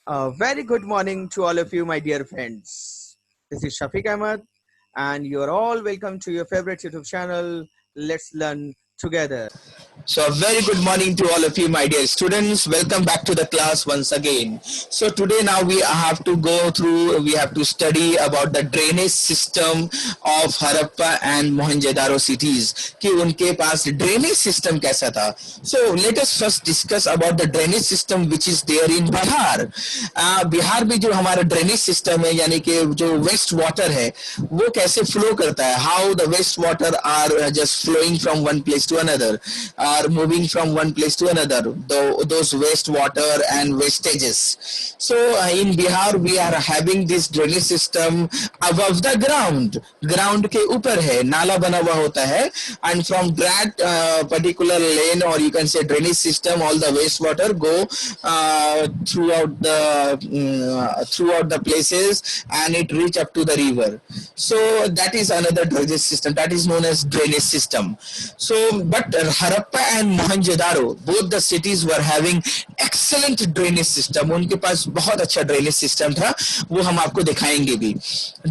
A very good morning to all of you, my dear friends. This is Shafiq Ahmed, and you're all welcome to your favorite YouTube channel. Let's learn together. So a very good morning to all of you, my dear students. Welcome back to the class once again. So today now we have to go through, we have to study about the drainage system of Harappa and Mohenjo-daro cities. कि उनके पास drainage system कैसा था. So let us first discuss about the drainage system which is there in Bihar. Bihar में जो हमारा drainage system है, यानी कि जो waste water है, वो कैसे flow करता है. How the waste water are just flowing from one place to another. Are moving from one place to another, those waste water and wastages. So in Bihar we are having this drainage system above the ground के ऊपर है, नाला बना हुआ होता है, and from that particular lane, or you can say drainage system, all the waste water go throughout the places, and it reach up to the river. So that is another drainage system, that is known as drainage system. So but Harappa and Mohenjo-daro, both the cities were having excellent drainage system. उनके पास बहुत अच्छा drainage system था, वो हम आपको दिखाएंगे भी.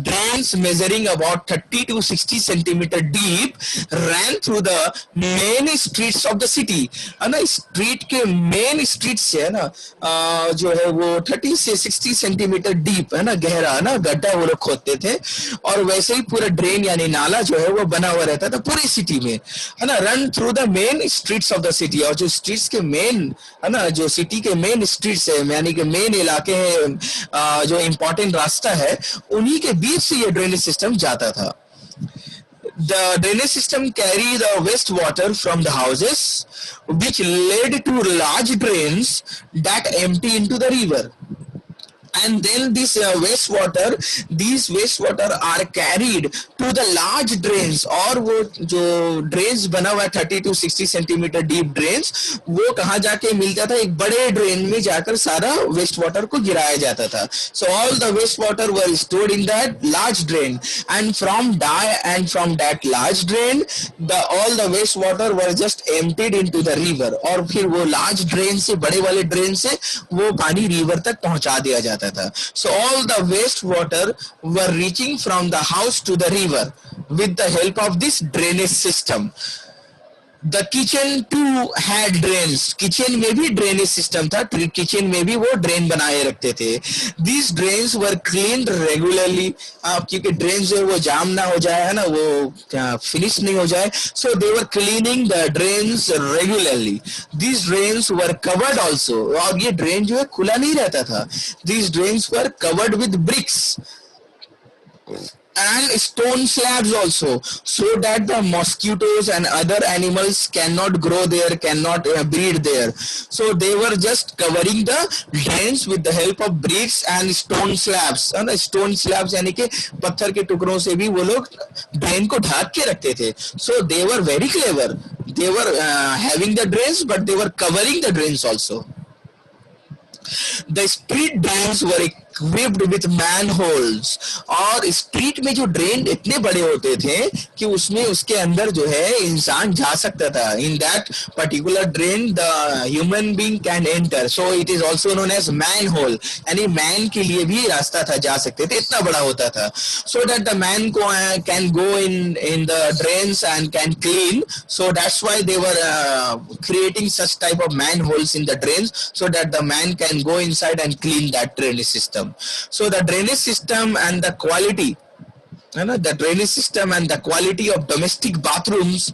Drains measuring about 30 to 60 centimeter deep ran through the main streets of the city. है ना, street के main streets से है ना, जो है वो 30 से 60 सेंटीमीटर deep है ना, गहरा है ना, गड्ढा वो लोग खोदते थे, और वैसे ही पूरा drain यानी नाला जो है वो बना हुआ रहता था पूरी city में, है ना, run through the main streets of the city. और जो streets के main है ना, जो city के main streets है, यानी कि main इलाके हैं, जो important रास्ता है, उन्हीं के बीच से ये drainage system जाता था. The drainage system carry the wastewater from the houses, which led to large drains that empty into the river. And then this these wastewater are carried to the large drains, और वो जो drains बना हुआ 30 to 60 centimeter deep drains, वो कहाँ जाके मिलता था, एक बड़े drain में जाकर सारा wastewater को गिराया जाता था. So all the wastewater were stored in that large drain, and from that large drain, all the wastewater were just emptied into the river. और फिर वो large drain से, बड़े वाले drain से वो पानी river तक पहुंचा दिया जाता था. So all the wastewater were reaching from the house to the river with the help of this drainage system. The kitchen too had drains. Kitchen में भी drainage system था. Kitchen में भी वो drain बनाए रखते थे. These drains were cleaned regularly. क्योंकि drains जो है वो जाम ना हो जाए, है ना, वो finish नहीं हो जाए. So they were cleaning the drains regularly. These drains were covered also. और ये drain जो है खुला नहीं रहता था. These drains were covered with bricks and stone slabs also, so that the mosquitoes and other animals cannot grow there, cannot breed there. So they were just covering the drains with the help of bricks and stone slabs. And stone slabs यानी कि पत्थर के टुकड़ों से भी वो लोग drain को ढक के रखते थे. So they were very clever. They were having the drains, but they were covering the drains also. The street drains were equipped with manholes, और स्ट्रीट में जो ड्रेन इतने बड़े होते थे कि उसमें उसके अंदर जो है इंसान जा सकता था. In that particular drain the human being can enter, so it is also known as manhole. यानी man के लिए भी रास्ता था, जा सकते थे, इतना बड़ा होता था. So that the man can go in the drains and can clean. So that's why they were creating such type of manholes in the drains, so that the man can go inside and clean that drainage system. So the drainage system and the quality, the drainage system and the quality of domestic bathrooms,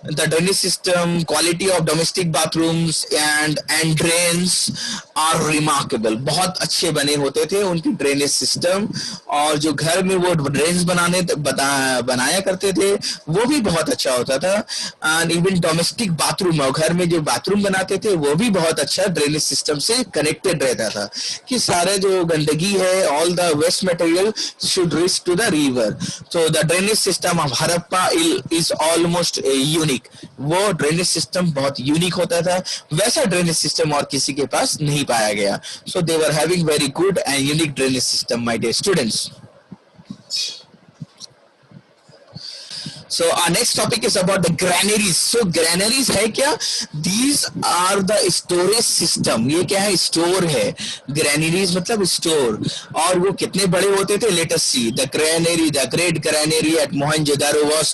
the drainage system, quality of domestic bathrooms and drains are remarkable. बहुत अच्छे बने होते थे उनकी drainage system, और जो घर में वो drains बनाया करते थे वो भी बहुत अच्छा होता था. And even domestic bathroom, और घर में जो bathroom बनाते थे वो भी बहुत अच्छा drainage system से connected रहता था कि सारे जो गंदगी है, all the waste material should reach to the river. So the drainage system of Harappa is almost unique. वो ड्रेनेज सिस्टम बहुत यूनिक होता था, वैसा ड्रेनेज सिस्टम और किसी के पास नहीं पाया गया. So they were having very good and unique drainage system, my dear students. So our next topic is about the granaries. So granaries है क्या? These are the storage system. ये क्या है? Store है. Granaries मतलब store. और वो कितने बड़े होते थे? Let us see. The granary, the great granary at Mohenjo-daro was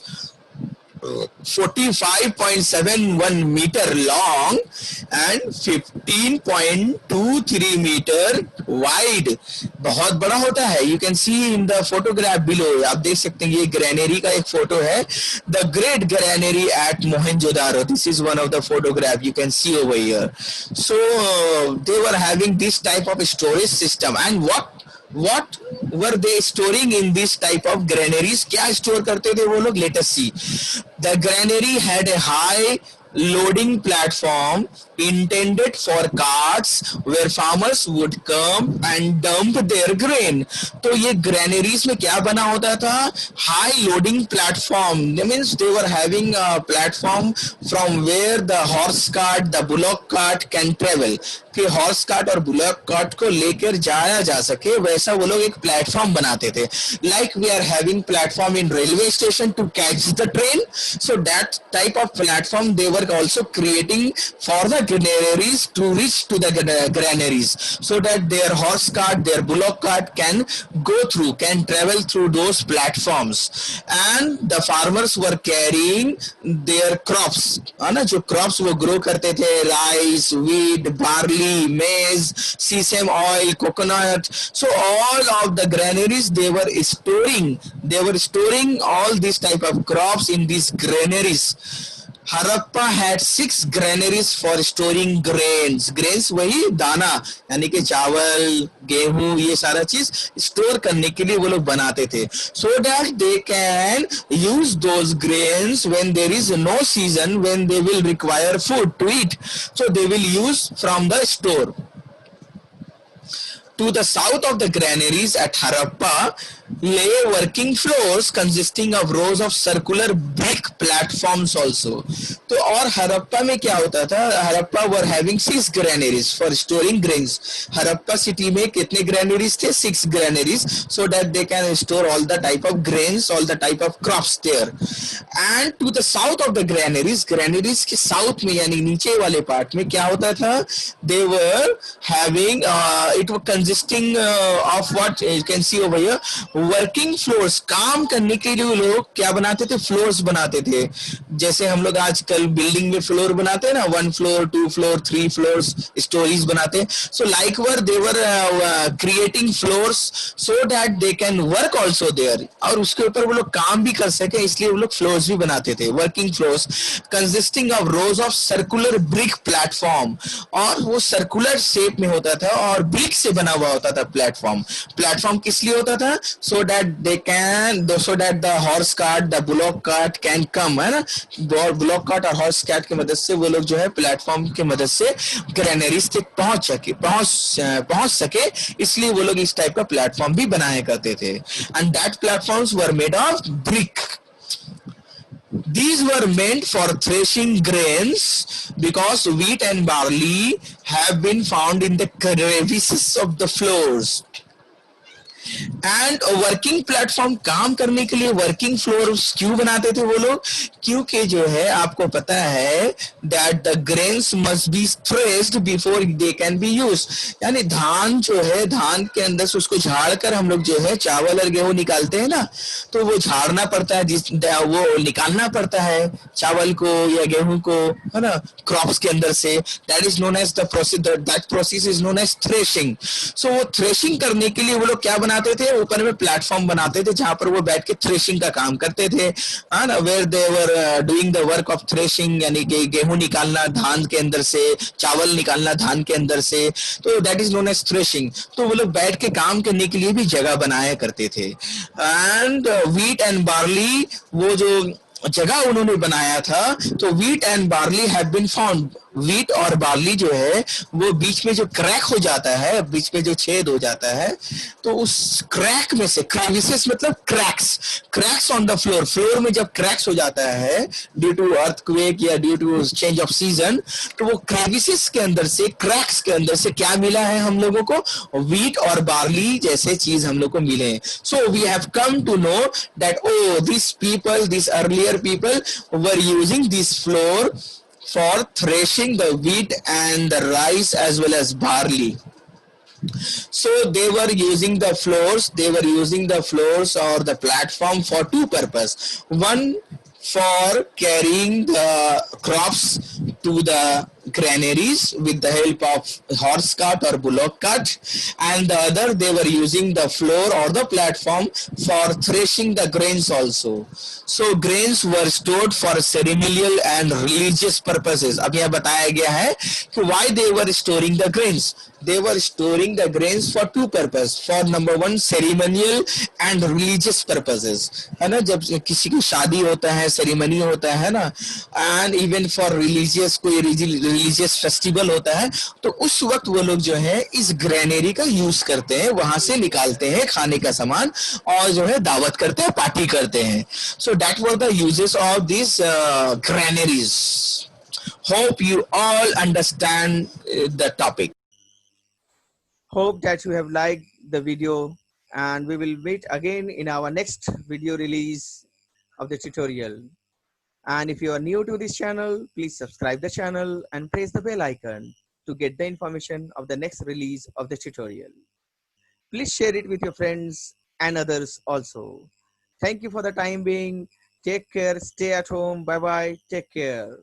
45.71 meter long and 15.23 meter wide. बहुत बड़ा होता है. You can see in the photograph below. आप देख सकते हैं ये ग्रैनरी का एक फोटो है. The great granary at Mohenjo-daro. This is one of the photograph you can see over here. So they were having this type of storage system. And what were they storing in this type of granaries? क्या store करते थे वो लोग? Let us see. The granary had a high loading platform intended for carts where farmers would come and dump their grain. तो ये granaries में क्या बना होता था? High loading platform. That means they were having a platform from where the horse cart, the bullock cart can travel. कि horse cart और bullock cart को लेकर जाया जा सके वैसा वो लोग एक प्लेटफॉर्म बनाते थे. Like we are having platform in railway station to catch the train. So that type of platform they were also creating for the granaries to reach to the granaries so that their horse cart, their bullock cart can go through, can travel through those platforms. And the farmers were carrying their crops. है ना, जो crops वो grow करते थे, rice, wheat, barley, maize, sesame oil, coconut. So all of the granaries they were storing all these type of crops in these granaries. Harappa had 6 granaries for storing grains. Grains वही दाना यानी कि चावल, गेहूं, ये सारा चीज स्टोर करने के लिए वो लोग बनाते थे. So that they can use those grains when there is no season, when they will require food to eat. So they will use from the store. To the south of the granaries at Harappa lay working floors consisting of rows of circular brick platforms also. तो और हरप्पा में क्या होता था? Harappa were having 6 granaries for storing grains. Harappa city में कितने granaries थे? 6 granaries, so that they can store all the type of grains, all the type of crops there. And to the south of the granaries के south में यानी नीचे वाले part में क्या होता था? They were having it was consisting of what you can see over here. Working floors. काम करने के लिए लोग क्या बनाते थे? फ्लोर्स बनाते थे. जैसे हम लोग आजकल बिल्डिंग में फ्लोर बनाते हैं ना, 1 floor, 2 floor, 3 floors, स्टोरीज बनाते हैं. So like were they were creating floors so that they can work also there. और उसके ऊपर वो लोग काम भी कर सके, इसलिए वो लोग फ्लोर्स भी बनाते थे. Working floors consisting of rose of circular brick platform. और वो सर्कुलर शेप में होता था और ब्रिक से बना हुआ होता था प्लेटफॉर्म. प्लेटफॉर्म किस लिए होता था? so that the horse cart, the bullock cart can come, है ना. bullock cart और horse cart की मदद से वो लोग जो है प्लेटफॉर्म की मदद से ग्रैनरीज तक पहुंच सके, इसलिए वो लोग इस टाइप का प्लेटफॉर्म भी बनाया करते थे. and that platforms were made of brick. These were meant for threshing grains because wheat and barley have been found in the crevices of the floors. And working platform, काम करने के लिए working floor क्यों बनाते थे वो लोग? क्योंकि जो है आपको पता है that the grains must be threshed before they can be use. यानी धान जो है, धान के अंदर से उसको झाड़ कर हम लोग जो है चावल और गेहूं निकालते हैं ना, तो वो झाड़ना पड़ता है, वो निकालना पड़ता है चावल को या गेहूं को, है ना, क्रॉप्स के अंदर से. That is known as the process, that process is known as threshing. So वो थ्रेशिंग करने के लिए वो लोग क्या बनाते थे? ऊपर में प्लेटफॉर्म बनाते थे जहां पर वो बैठ के थ्रेशिंग का काम करते थे, where they were doing the work of threshing. यानी कि गेहूं निकालना धान के अंदर से, चावल निकालना धान के अंदर से, तो that is known as threshing. तो वो लोग बैठ के काम करने के लिए भी जगह बनाया करते थे. एंड व्हीट एंड बार्ली, वो जो जगह उन्होंने बनाया था, तो wheat and barley have been found. Wheat और बार्ली जो है वो बीच में जो क्रैक हो जाता है, बीच में जो छेद हो जाता है, तो उस क्रैक में से, क्रेविसेस मतलब cracks on the floor, floor में जब क्रैक्स हो जाता है ड्यू टू अर्थक्वेक या due to change of season, तो वो क्रेविसेस के अंदर से, क्रैक्स के अंदर से क्या मिला है हम लोगों को? वीट और बार्ली जैसे चीज हम लोग को मिले हैं. So we have come to know that oh this people, this earlier people were using this floor for threshing the wheat and the rice as well as barley. So they were using the floors, or the platform for two purposes. One, for carrying the crops to the granaries with the help of horse cart or bullock cart, and the other, they were using the floor or the platform for threshing the grains also. So grains were stored for ceremonial and religious purposes. अब यह बताया गया है कि why they were storing the grains. They were storing the grains for two purposes. For number one, ceremonial and religious purposes. है ना, जब किसी की शादी होता है, सेरेमनी होता है ना, and even for religious, कोई religious festival होता है, तो उस वक्त वो लोग जो है इस ग्रेनरी का यूज करते हैं, वहां से निकालते हैं खाने का सामान और जो है दावत करते हैं, पार्टी करते हैं. So that were the uses of these granaries. Hope you all understand the topic. Hope that you have liked the video, and we will meet again in our next video release of the tutorial. And if you are new to this channel, please subscribe the channel and press the bell icon to get the information of the next release of the tutorial. Please share it with your friends and others also. Thank you for the time being. Take care. Stay at home. Bye bye. Take care.